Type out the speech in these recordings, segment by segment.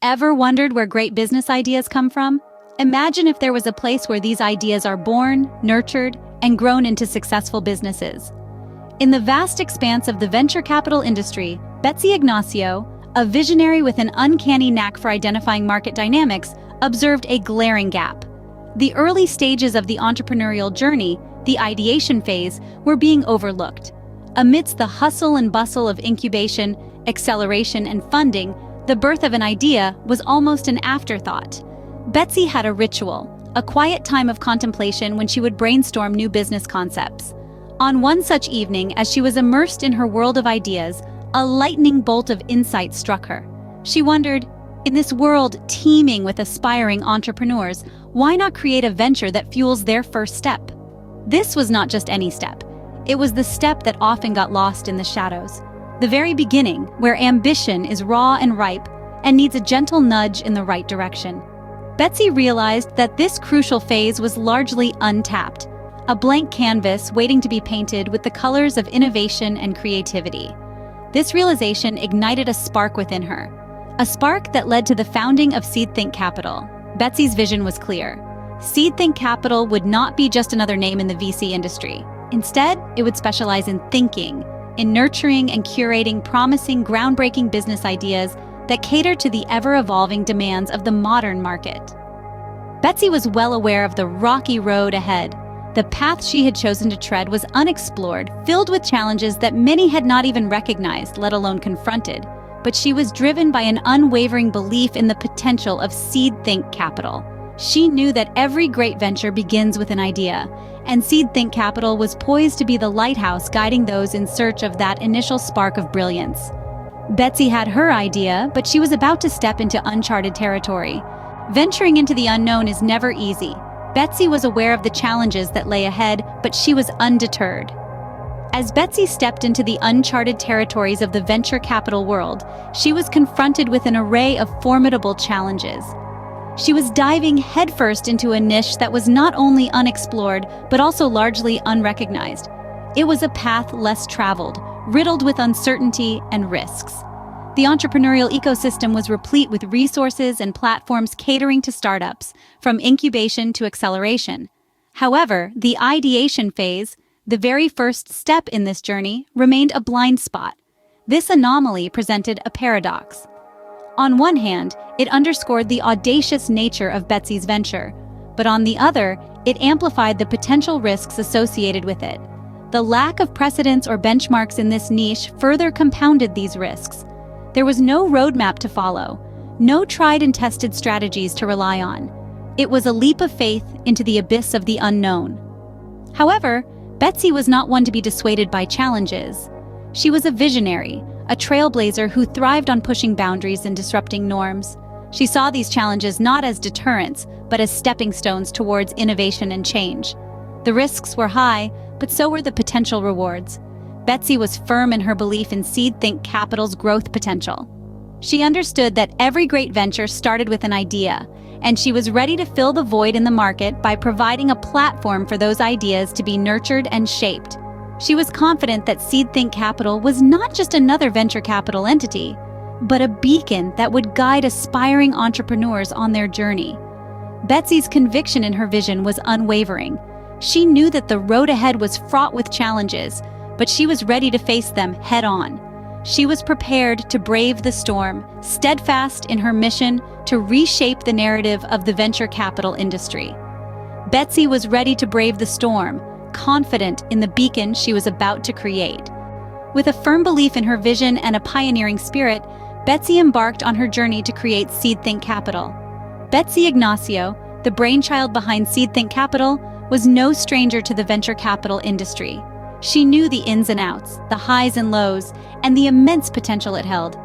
Ever wondered where great business ideas come from? Imagine if there was a place where these ideas are born, nurtured, and grown into successful businesses. In the vast expanse of the venture capital industry, Betsy Ignacio, a visionary with an uncanny knack for identifying market dynamics, observed a glaring gap. The early stages of the entrepreneurial journey, the ideation phase, were being overlooked. Amidst the hustle and bustle of incubation, acceleration, and funding, the birth of an idea was almost an afterthought. Betsy had a ritual, a quiet time of contemplation when she would brainstorm new business concepts. On one such evening, as she was immersed in her world of ideas, a lightning bolt of insight struck her. She wondered, in this world teeming with aspiring entrepreneurs, why not create a venture that fuels their first step? This was not just any step. It was the step that often got lost in the shadows. The very beginning, where ambition is raw and ripe and needs a gentle nudge in the right direction. Betsy realized that this crucial phase was largely untapped, a blank canvas waiting to be painted with the colors of innovation and creativity. This realization ignited a spark within her, a spark that led to the founding of SeedThink Capital. Betsy's vision was clear. SeedThink Capital would not be just another name in the VC industry. Instead, it would specialize in thinking, in nurturing and curating promising, groundbreaking business ideas that cater to the ever-evolving demands of the modern market. Betsy was well aware of the rocky road ahead. The path she had chosen to tread was unexplored, filled with challenges that many had not even recognized, let alone confronted. But she was driven by an unwavering belief in the potential of SeedThink Capital. She knew that every great venture begins with an idea, and SeedThink Capital was poised to be the lighthouse guiding those in search of that initial spark of brilliance. Betsy had her idea, but she was about to step into uncharted territory. Venturing into the unknown is never easy. Betsy was aware of the challenges that lay ahead, but she was undeterred. As Betsy stepped into the uncharted territories of the venture capital world, she was confronted with an array of formidable challenges. She was diving headfirst into a niche that was not only unexplored, but also largely unrecognized. It was a path less traveled, riddled with uncertainty and risks. The entrepreneurial ecosystem was replete with resources and platforms catering to startups, from incubation to acceleration. However, the ideation phase, the very first step in this journey, remained a blind spot. This anomaly presented a paradox. On one hand, it underscored the audacious nature of Betsy's venture, but on the other, it amplified the potential risks associated with it. The lack of precedents or benchmarks in this niche further compounded these risks. There was no roadmap to follow, no tried and tested strategies to rely on. It was a leap of faith into the abyss of the unknown. However, Betsy was not one to be dissuaded by challenges. She was a visionary, a trailblazer who thrived on pushing boundaries and disrupting norms. She saw these challenges not as deterrents, but as stepping stones towards innovation and change. The risks were high, but so were the potential rewards. Betsy was firm in her belief in SeedThink Capital's growth potential. She understood that every great venture started with an idea, and she was ready to fill the void in the market by providing a platform for those ideas to be nurtured and shaped. She was confident that SeedThink Capital was not just another venture capital entity, but a beacon that would guide aspiring entrepreneurs on their journey. Betsy's conviction in her vision was unwavering. She knew that the road ahead was fraught with challenges, but she was ready to face them head-on. She was prepared to brave the storm, steadfast in her mission to reshape the narrative of the venture capital industry. Betsy was ready to brave the storm, confident in the beacon she was about to create. With a firm belief in her vision and a pioneering spirit, Betsy embarked on her journey to create SeedThink Capital. Betsy Ignacio, the brainchild behind SeedThink Capital, was no stranger to the venture capital industry. She knew the ins and outs, the highs and lows, and the immense potential it held.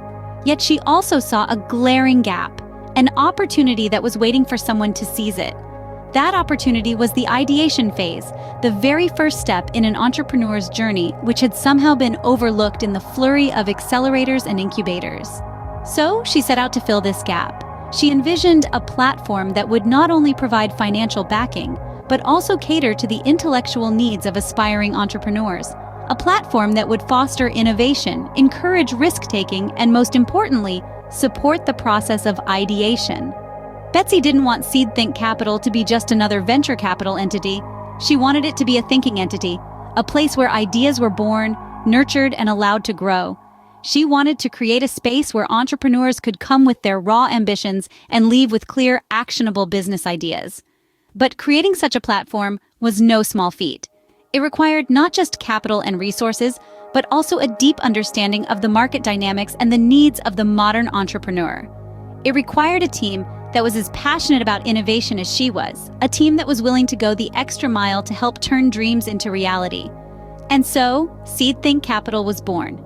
Yet she also saw a glaring gap, an opportunity that was waiting for someone to seize it. That opportunity was the ideation phase, the very first step in an entrepreneur's journey, which had somehow been overlooked in the flurry of accelerators and incubators. So she set out to fill this gap. She envisioned a platform that would not only provide financial backing, but also cater to the intellectual needs of aspiring entrepreneurs. A platform that would foster innovation, encourage risk-taking, and most importantly, support the process of ideation. Betsy didn't want SeedThink Capital to be just another venture capital entity. She wanted it to be a thinking entity, a place where ideas were born, nurtured, and allowed to grow. She wanted to create a space where entrepreneurs could come with their raw ambitions and leave with clear, actionable business ideas. But creating such a platform was no small feat. It required not just capital and resources, but also a deep understanding of the market dynamics and the needs of the modern entrepreneur. It required a team that was as passionate about innovation as she was, a team that was willing to go the extra mile to help turn dreams into reality. And so, SeedThink Capital was born.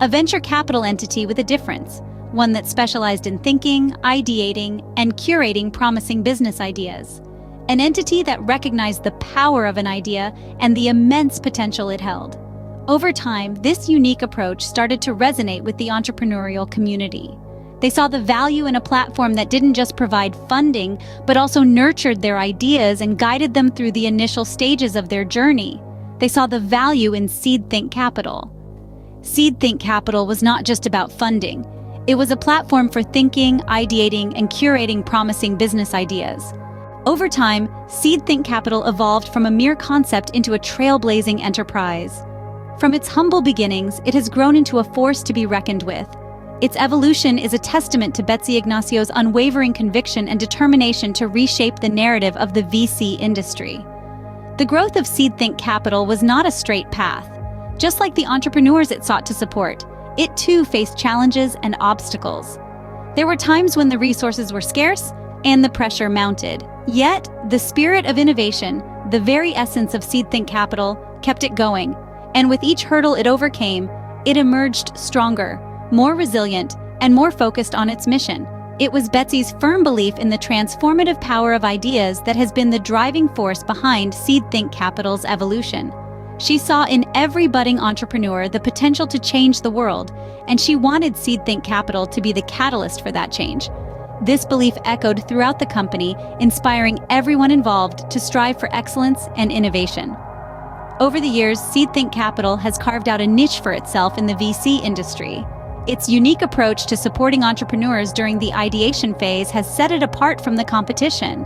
A venture capital entity with a difference, one that specialized in thinking, ideating, and curating promising business ideas. An entity that recognized the power of an idea and the immense potential it held. Over time, this unique approach started to resonate with the entrepreneurial community. They saw the value in a platform that didn't just provide funding, but also nurtured their ideas and guided them through the initial stages of their journey. They saw the value in SeedThink Capital. SeedThink Capital was not just about funding. It was a platform for thinking, ideating, and curating promising business ideas. Over time, SeedThink Capital evolved from a mere concept into a trailblazing enterprise. From its humble beginnings, it has grown into a force to be reckoned with. Its evolution is a testament to Betsy Ignacio's unwavering conviction and determination to reshape the narrative of the VC industry. The growth of SeedThink Capital was not a straight path. Just like the entrepreneurs it sought to support, it too faced challenges and obstacles. There were times when the resources were scarce and the pressure mounted. Yet, the spirit of innovation, the very essence of SeedThink Capital, kept it going. And with each hurdle it overcame, it emerged stronger, more resilient, and more focused on its mission. It was Betsy's firm belief in the transformative power of ideas that has been the driving force behind SeedThink Capital's evolution. She saw in every budding entrepreneur the potential to change the world, and she wanted SeedThink Capital to be the catalyst for that change. This belief echoed throughout the company, inspiring everyone involved to strive for excellence and innovation. Over the years, SeedThink Capital has carved out a niche for itself in the VC industry. Its unique approach to supporting entrepreneurs during the ideation phase has set it apart from the competition.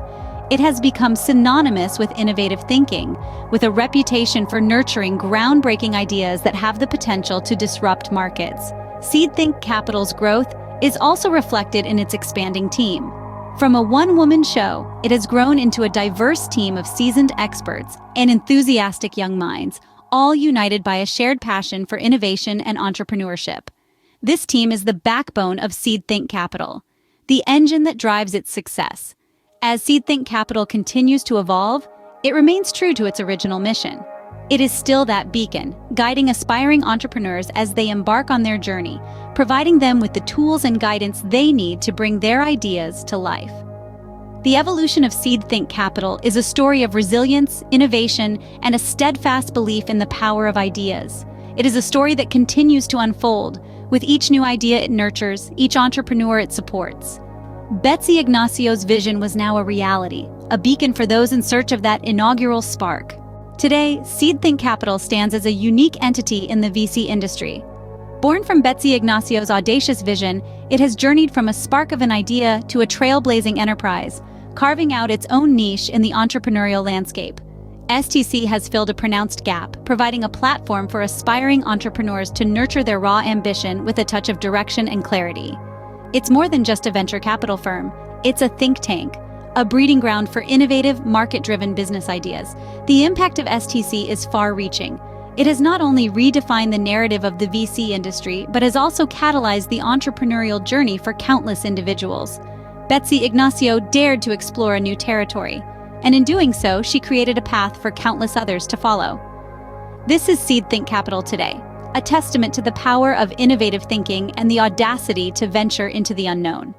It has become synonymous with innovative thinking, with a reputation for nurturing groundbreaking ideas that have the potential to disrupt markets. SeedThink Capital's growth is also reflected in its expanding team. From a one-woman show, it has grown into a diverse team of seasoned experts and enthusiastic young minds, all united by a shared passion for innovation and entrepreneurship. This team is the backbone of SeedThink Capital, the engine that drives its success. As SeedThink Capital continues to evolve, it remains true to its original mission. It is still that beacon, guiding aspiring entrepreneurs as they embark on their journey, providing them with the tools and guidance they need to bring their ideas to life. The evolution of SeedThink Capital is a story of resilience, innovation, and a steadfast belief in the power of ideas. It is a story that continues to unfold, with each new idea it nurtures, each entrepreneur it supports. Betsy Ignacio's vision was now a reality, a beacon for those in search of that inaugural spark. Today, SeedThink Capital stands as a unique entity in the VC industry. Born from Betsy Ignacio's audacious vision, it has journeyed from a spark of an idea to a trailblazing enterprise, carving out its own niche in the entrepreneurial landscape. STC has filled a pronounced gap, providing a platform for aspiring entrepreneurs to nurture their raw ambition with a touch of direction and clarity. It's more than just a venture capital firm. It's a think tank, a breeding ground for innovative, market-driven business ideas. The impact of STC is far-reaching. It has not only redefined the narrative of the VC industry, but has also catalyzed the entrepreneurial journey for countless individuals. Betsy Ignacio dared to explore a new territory, and in doing so, she created a path for countless others to follow. This is SeedThink Capital today, a testament to the power of innovative thinking and the audacity to venture into the unknown.